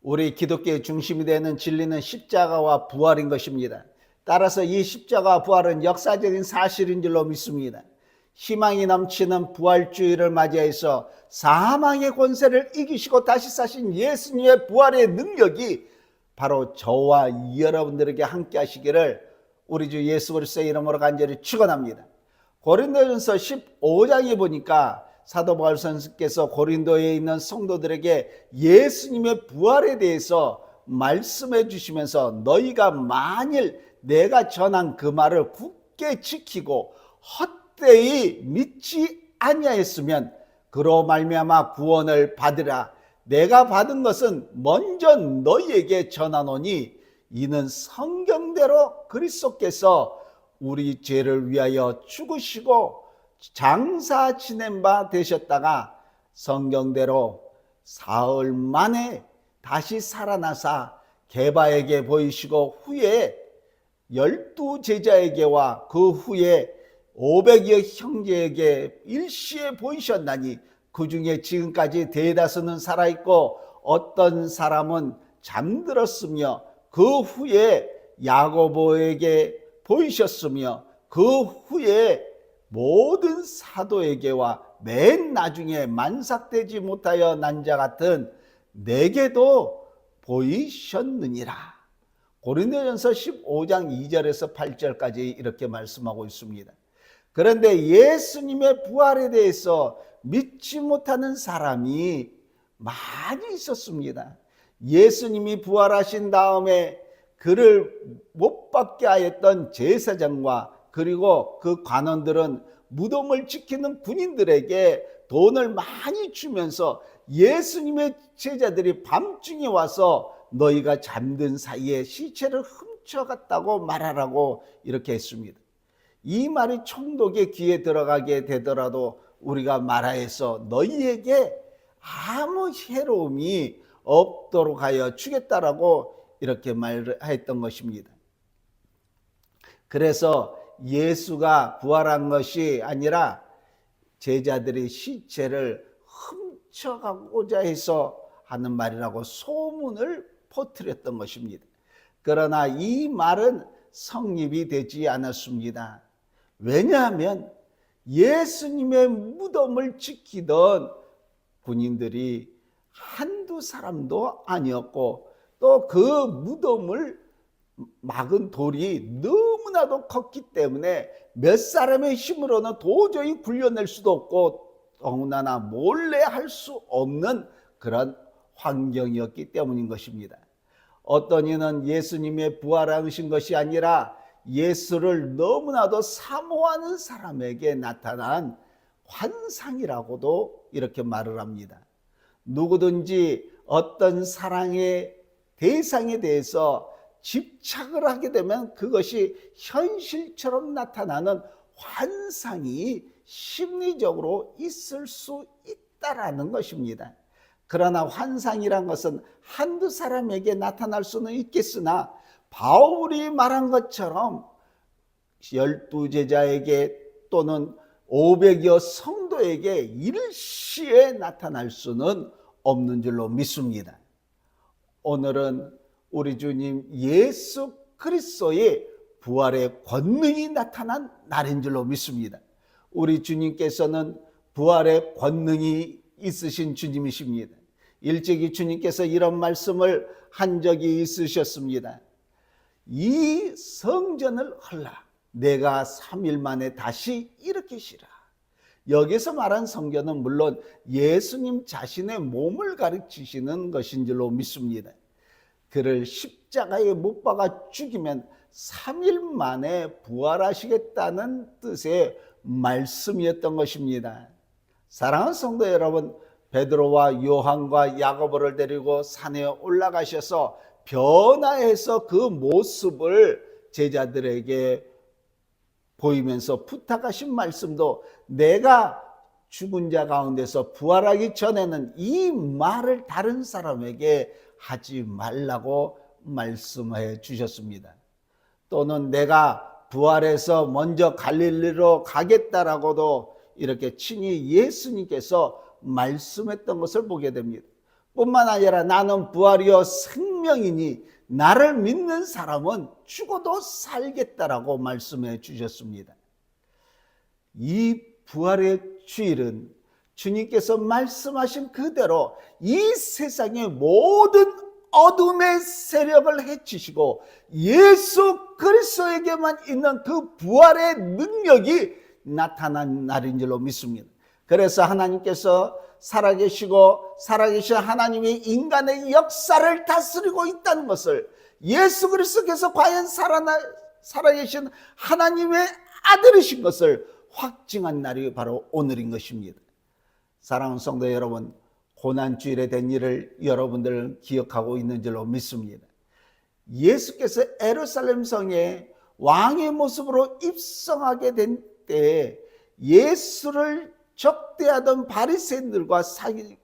우리 기독교의 중심이 되는 진리는 십자가와 부활인 것입니다. 따라서 이 십자가와 부활은 역사적인 사실인 줄로 믿습니다. 희망이 넘치는 부활주의를 맞이해서 사망의 권세를 이기시고 다시 사신 예수님의 부활의 능력이 바로 저와 여러분들에게 함께 하시기를 우리 주 예수 그리스도의 이름으로 간절히 축원합니다. 고린도전서 15장에 보니까 사도 바울 선생께서 고린도에 있는 성도들에게 예수님의 부활에 대해서 말씀해 주시면서 너희가 만일 내가 전한 그 말을 굳게 지키고 헛되이 믿지 아니하였으면 그로 말미암아 구원을 받으라. 내가 받은 것은 먼저 너희에게 전하노니 이는 성경대로 그리스도께서 우리 죄를 위하여 죽으시고 장사 지낸 바 되셨다가 성경대로 사흘 만에 다시 살아나사 게바에게 보이시고 후에 12 제자에게와 그 후에 500여 형제에게 일시에 보이셨나니 그 중에 지금까지 대다수는 살아있고 어떤 사람은 잠들었으며 그 후에 야고보에게 보이셨으며 그 후에 모든 사도에게와 맨 나중에 만삭되지 못하여 난 자 같은 내게도 보이셨느니라. 고린도전서 15장 2절에서 8절까지 이렇게 말씀하고 있습니다. 그런데 예수님의 부활에 대해서 믿지 못하는 사람이 많이 있었습니다. 예수님이 부활하신 다음에 그를 못 박게 하였던 제사장과 그리고 그 관원들은 무덤을 지키는 군인들에게 돈을 많이 주면서 예수님의 제자들이 밤중에 와서 너희가 잠든 사이에 시체를 훔쳐갔다고 말하라고 이렇게 했습니다. 이 말이 총독의 귀에 들어가게 되더라도 우리가 말하여서 너희에게 아무 해로움이 없도록 하여 주겠다라고 이렇게 말했던 것입니다. 그래서 예수가 부활한 것이 아니라 제자들이 시체를 훔쳐가고자 해서 하는 말이라고 소문을 퍼뜨렸던 것입니다. 그러나 이 말은 성립이 되지 않았습니다. 왜냐하면 예수님의 무덤을 지키던 군인들이 한두 사람도 아니었고 또 그 무덤을 막은 돌이 너무나도 컸기 때문에 몇 사람의 힘으로는 도저히 굴려낼 수도 없고 더군다나 몰래 할 수 없는 그런 환경이었기 때문인 것입니다. 어떤 이는 예수님의 부활하신 것이 아니라 예수를 너무나도 사모하는 사람에게 나타난 환상이라고도 이렇게 말을 합니다. 누구든지 어떤 사랑의 대상에 대해서 집착을 하게 되면 그것이 현실처럼 나타나는 환상이 심리적으로 있을 수 있다라는 것입니다. 그러나 환상이란 것은 한두 사람에게 나타날 수는 있겠으나 바울이 말한 것처럼 12 제자에게 또는 500여 성도에게 일시에 나타날 수는 없는 줄로 믿습니다. 오늘은 우리 주님 예수 그리스도의 부활의 권능이 나타난 날인 줄로 믿습니다. 우리 주님께서는 부활의 권능이 있으신 주님이십니다. 일찍이 주님께서 이런 말씀을 한 적이 있으셨습니다. 이 성전을 헐라 내가 3일 만에 다시 일으키시라. 여기서 말한 성전은 물론 예수님 자신의 몸을 가르치시는 것인 줄로 믿습니다. 그를 십자가에 못 박아 죽이면 3일 만에 부활하시겠다는 뜻의 말씀이었던 것입니다. 사랑하는 성도 여러분, 베드로와 요한과 야고보를 데리고 산에 올라가셔서 변화해서 그 모습을 제자들에게 보이면서 부탁하신 말씀도 내가 죽은 자 가운데서 부활하기 전에는 이 말을 다른 사람에게 하지 말라고 말씀해 주셨습니다. 또는 내가 부활해서 먼저 갈릴리로 가겠다라고도 이렇게 친히 예수님께서 말씀했던 것을 보게 됩니다. 뿐만 아니라 나는 부활이요 생명이니 나를 믿는 사람은 죽어도 살겠다라고 말씀해 주셨습니다. 이 부활의 주일은 주님께서 말씀하신 그대로 이 세상의 모든 어둠의 세력을 해치시고 예수 그리스도에게만 있는 그 부활의 능력이 나타난 날인 줄로 믿습니다. 그래서 하나님께서 살아계시고 살아계신 하나님이 인간의 역사를 다스리고 있다는 것을, 예수 그리스도께서 과연 살아계신 하나님의 아들이신 것을 확증한 날이 바로 오늘인 것입니다. 사랑하는 성도 여러분, 고난주일에 된 일을 여러분들 기억하고 있는 줄로 믿습니다. 예수께서 예루살렘 성에 왕의 모습으로 입성하게 된 때에 예수를 적대하던 바리새인들과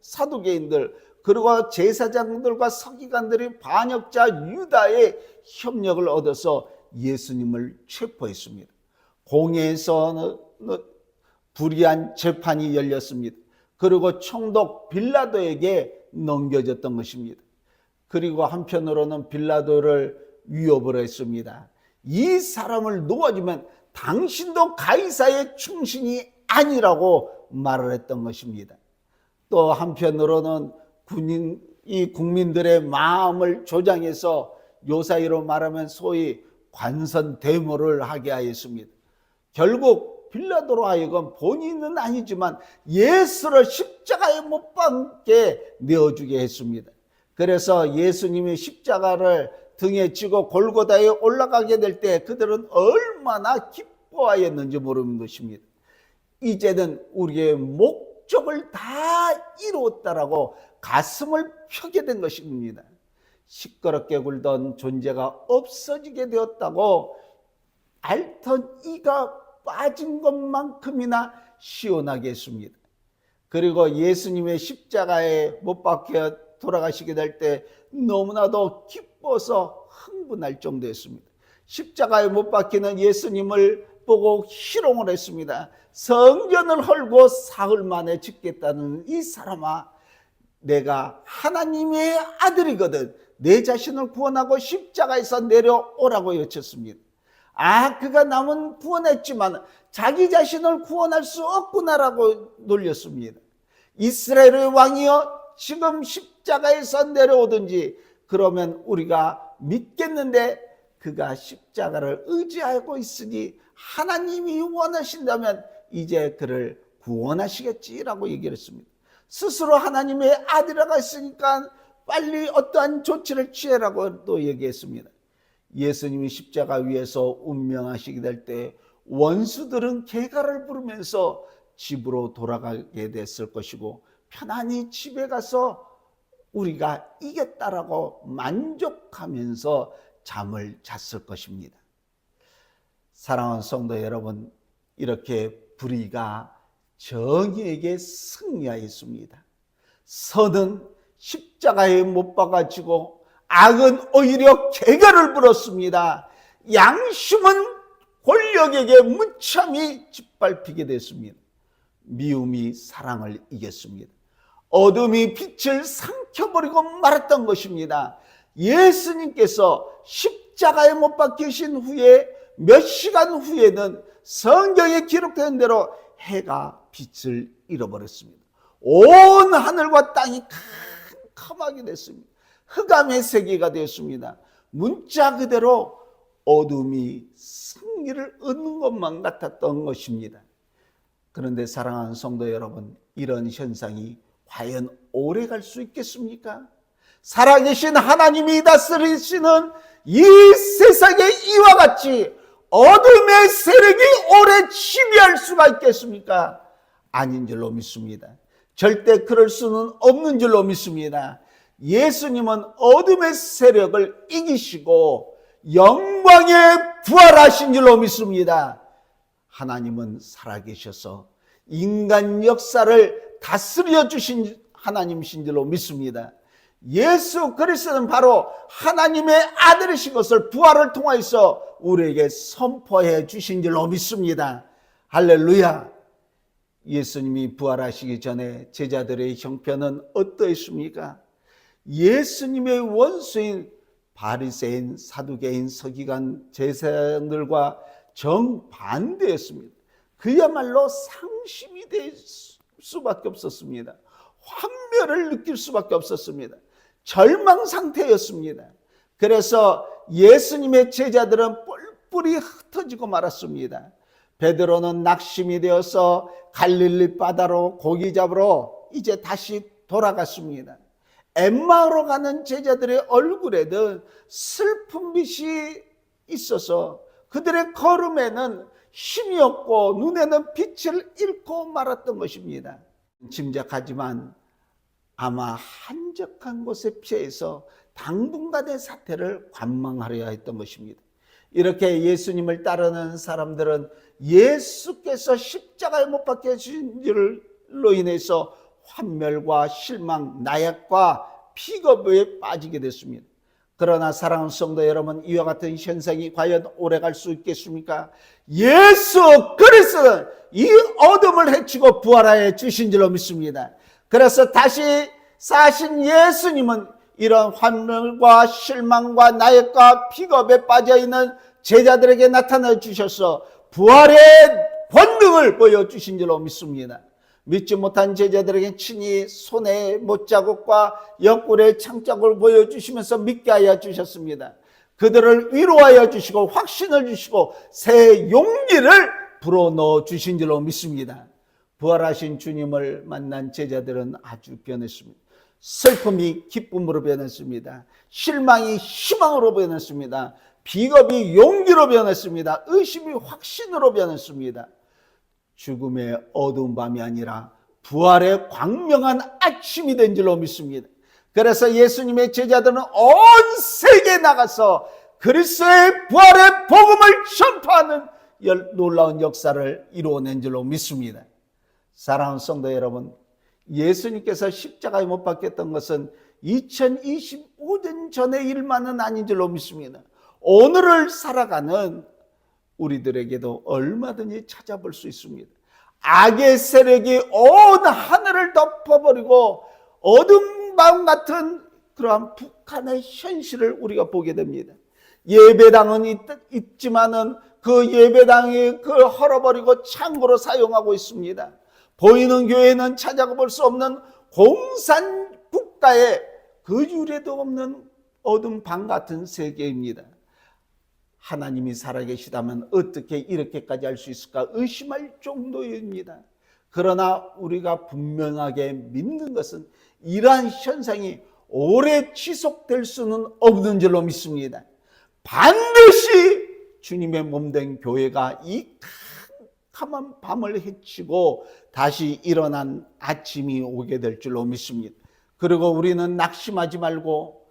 사두개인들, 그리고 제사장들과 서기관들이 반역자 유다의 협력을 얻어서 예수님을 체포했습니다. 공회에서 불의한 재판이 열렸습니다. 그리고 총독 빌라도에게 넘겨졌던 것입니다. 그리고 한편으로는 빌라도를 위협을 했습니다. 이 사람을 놓아주면 당신도 가이사의 충신이 아니라고 말을 했던 것입니다. 또 한편으로는 이 국민들의 마음을 조장해서 요사이로 말하면 소위 관선대모를 하게 하였습니다. 결국 빌라도로 하여금 본인은 아니지만 예수를 십자가에 못 박게 내어주게 했습니다. 그래서 예수님이 십자가를 등에 지고 골고다에 올라가게 될 때 그들은 얼마나 기뻐하였는지 모르는 것입니다. 이제는 우리의 목적을 다 이루었다라고 가슴을 펴게 된 것입니다. 시끄럽게 굴던 존재가 없어지게 되었다고 앓던 이가 빠진 것만큼이나 시원하게 했습니다. 그리고 예수님의 십자가에 못 박혀 돌아가시게 될 때 너무나도 기뻐서 흥분할 정도였습니다. 십자가에 못 박히는 예수님을 보고 희롱을 했습니다. 성전을 헐고 사흘 만에 짓겠다는 이 사람아, 내가 하나님의 아들이거든 내 자신을 구원하고 십자가에서 내려오라고 외쳤습니다. 그가 남은 구원했지만 자기 자신을 구원할 수 없구나라고 놀렸습니다. 이스라엘의 왕이여, 지금 십자가에서 내려오든지 그러면 우리가 믿겠는데 그가 십자가를 의지하고 있으니 하나님이 원하신다면 이제 그를 구원하시겠지라고 얘기를 했습니다. 스스로 하나님의 아들이라고 했으니까 빨리 어떠한 조치를 취해라고 또 얘기했습니다. 예수님이 십자가 위에서 운명하시게 될 때 원수들은 개가를 부르면서 집으로 돌아가게 됐을 것이고 편안히 집에 가서 우리가 이겼다라고 만족하면서 잠을 잤을 것입니다. 사랑하는 성도 여러분, 이렇게 불의가 정의에게 승리하였습니다. 선은 십자가에 못 박아지고 악은 오히려 개가를 부렸습니다. 양심은 권력에게 무참히 짓밟히게 됐습니다. 미움이 사랑을 이겼습니다. 어둠이 빛을 삼켜버리고 말았던 것입니다. 예수님께서 십자가에 못 박히신 후에 몇 시간 후에는 성경에 기록된 대로 해가 빛을 잃어버렸습니다. 온 하늘과 땅이 캄캄하게 됐습니다. 흑암의 세계가 되었습니다. 문자 그대로 어둠이 승리를 얻는 것만 같았던 것입니다. 그런데 사랑하는 성도 여러분, 이런 현상이 과연 오래 갈 수 있겠습니까? 살아계신 하나님이 다스리시는 이 세상에 이와 같이 어둠의 세력이 오래 지배할 수가 있겠습니까? 아닌 줄로 믿습니다. 절대 그럴 수는 없는 줄로 믿습니다. 예수님은 어둠의 세력을 이기시고 영광에 부활하신 줄로 믿습니다. 하나님은 살아계셔서 인간 역사를 다스려 주신 하나님이신 줄로 믿습니다. 예수 그리스도는 바로 하나님의 아들이신 것을 부활을 통하여서 우리에게 선포해 주신 줄로 믿습니다. 할렐루야. 예수님이 부활하시기 전에 제자들의 형편은 어떠했습니까? 예수님의 원수인 바리새인, 사두개인, 서기관, 제사장들과 정반대였습니다. 그야말로 상심이 될 수밖에 없었습니다. 환멸을 느낄 수밖에 없었습니다. 절망 상태였습니다. 그래서 예수님의 제자들은 뿔뿔이 흩어지고 말았습니다. 베드로는 낙심이 되어서 갈릴리 바다로 고기 잡으러 이제 다시 돌아갔습니다. 엠마오로 가는 제자들의 얼굴에는 슬픈 빛이 있어서 그들의 걸음에는 힘이 없고 눈에는 빛을 잃고 말았던 것입니다. 짐작하지만 아마 한적한 곳에 피해서 당분간의 사태를 관망하려 했던 것입니다. 이렇게 예수님을 따르는 사람들은 예수께서 십자가에 못 박혀 주신 일로 인해서 환멸과 실망, 나약과 피겁에 빠지게 됐습니다. 그러나 사랑하는 성도 여러분, 이와 같은 현상이 과연 오래갈 수 있겠습니까? 예수 그리스도는 이 어둠을 헤치고 부활하여 주신 줄로 믿습니다. 그래서 다시 사신 예수님은 이런 환멸과 실망과 나약과 피겁에 빠져있는 제자들에게 나타나 주셔서 부활의 권능을 보여주신 줄로 믿습니다. 믿지 못한 제자들에게 친히 손에 못자국과 옆구리에 창자국을 보여주시면서 믿게 하여 주셨습니다. 그들을 위로하여 주시고 확신을 주시고 새 용기를 불어넣어 주신 줄로 믿습니다. 부활하신 주님을 만난 제자들은 아주 변했습니다. 슬픔이 기쁨으로 변했습니다. 실망이 희망으로 변했습니다. 비겁이 용기로 변했습니다. 의심이 확신으로 변했습니다. 죽음의 어두운 밤이 아니라 부활의 광명한 아침이 된 줄로 믿습니다. 그래서 예수님의 제자들은 온 세계에 나가서 그리스도의 부활의 복음을 전파하는 놀라운 역사를 이루어낸 줄로 믿습니다. 사랑하는 성도 여러분, 예수님께서 십자가에 못 박혔던 것은 2025년 전의 일만은 아닌 줄로 믿습니다. 오늘을 살아가는 우리들에게도 얼마든지 찾아볼 수 있습니다. 악의 세력이 온 하늘을 덮어버리고 어둠 밤 같은 그러한 북한의 현실을 우리가 보게 됩니다. 예배당은 있지만은 그 예배당이 그 헐어버리고 창고로 사용하고 있습니다. 보이는 교회는 찾아가 볼 수 없는 공산 국가의 그 유례도 없는 어둠 방 같은 세계입니다. 하나님이 살아계시다면 어떻게 이렇게까지 할 수 있을까 의심할 정도입니다. 그러나 우리가 분명하게 믿는 것은 이러한 현상이 오래 지속될 수는 없는 줄로 믿습니다. 반드시 주님의 몸된 교회가 이 캄캄한 밤을 헤치고 다시 일어난 아침이 오게 될 줄로 믿습니다. 그리고 우리는 낙심하지 말고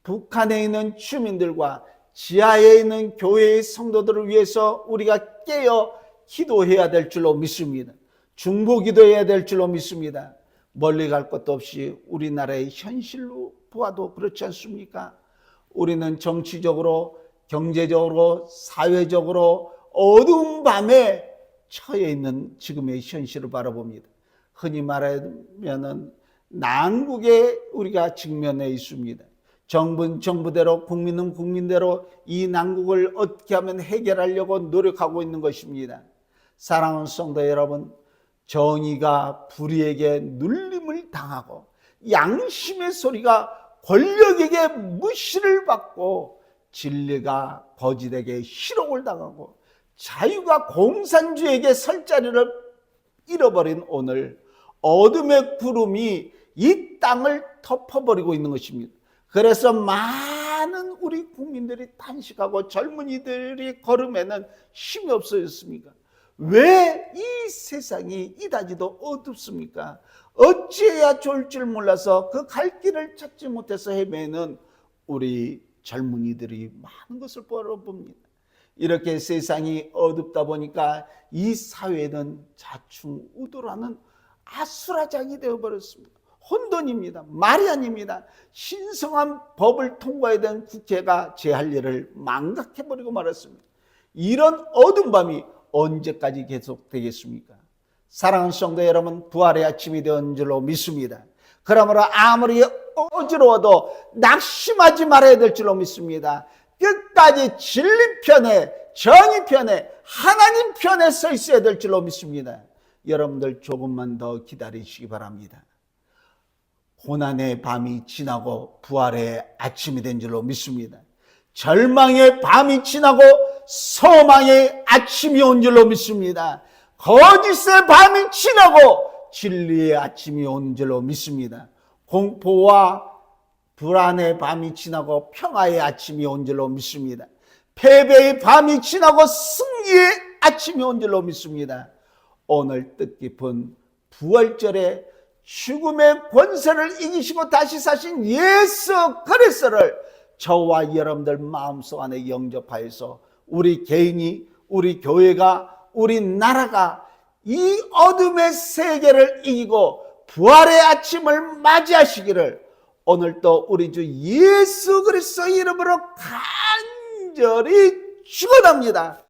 북한에 있는 주민들과 지하에 있는 교회의 성도들을 위해서 우리가 깨어 기도해야 될 줄로 믿습니다. 중보 기도해야 될 줄로 믿습니다. 멀리 갈 것도 없이 우리나라의 현실로 보아도 그렇지 않습니까? 우리는 정치적으로, 경제적으로, 사회적으로 어두운 밤에 처해 있는 지금의 현실을 바라봅니다. 흔히 말하면 난국에 우리가 직면해 있습니다. 정부는 정부대로, 국민은 국민대로 이 난국을 어떻게 하면 해결하려고 노력하고 있는 것입니다. 사랑하는 성도 여러분, 정의가 불의에게 눌림을 당하고 양심의 소리가 권력에게 무시를 받고 진리가 거짓에게 희롱을 당하고 자유가 공산주의에게 설 자리를 잃어버린 오늘 어둠의 구름이 이 땅을 덮어버리고 있는 것입니다. 그래서 많은 우리 국민들이 탄식하고 젊은이들이 걸음에는 힘이 없어졌습니까? 왜 이 세상이 이다지도 어둡습니까? 어찌해야 좋을 줄 몰라서 그 갈 길을 찾지 못해서 헤매는 우리 젊은이들이 많은 것을 바라봅니다. 이렇게 세상이 어둡다 보니까 이 사회는 자충우돌하는 아수라장이 되어버렸습니다. 혼돈입니다. 말이 아닙니다. 신성한 법을 통과해야 되는 국회가 제 할 일을 망각해버리고 말았습니다. 이런 어두운 밤이 언제까지 계속되겠습니까? 사랑하는 성도 여러분, 부활의 아침이 된 줄로 믿습니다. 그러므로 아무리 어지러워도 낙심하지 말아야 될 줄로 믿습니다. 끝까지 진리 편에, 정의 편에, 하나님 편에 서 있어야 될 줄로 믿습니다. 여러분들 조금만 더 기다리시기 바랍니다. 고난의 밤이 지나고 부활의 아침이 된 줄로 믿습니다. 절망의 밤이 지나고 소망의 아침이 온 줄로 믿습니다. 거짓의 밤이 지나고 진리의 아침이 온 줄로 믿습니다. 공포와 불안의 밤이 지나고 평화의 아침이 온 줄로 믿습니다. 패배의 밤이 지나고 승리의 아침이 온 줄로 믿습니다. 오늘 뜻깊은 부활절에 죽음의 권세를 이기시고 다시 사신 예수 그리스도를 저와 여러분들 마음속 안에 영접하여서 우리 개인이, 우리 교회가, 우리 나라가 이 어둠의 세계를 이기고 부활의 아침을 맞이하시기를 오늘도 우리 주 예수 그리스도의 이름으로 간절히 축원합니다.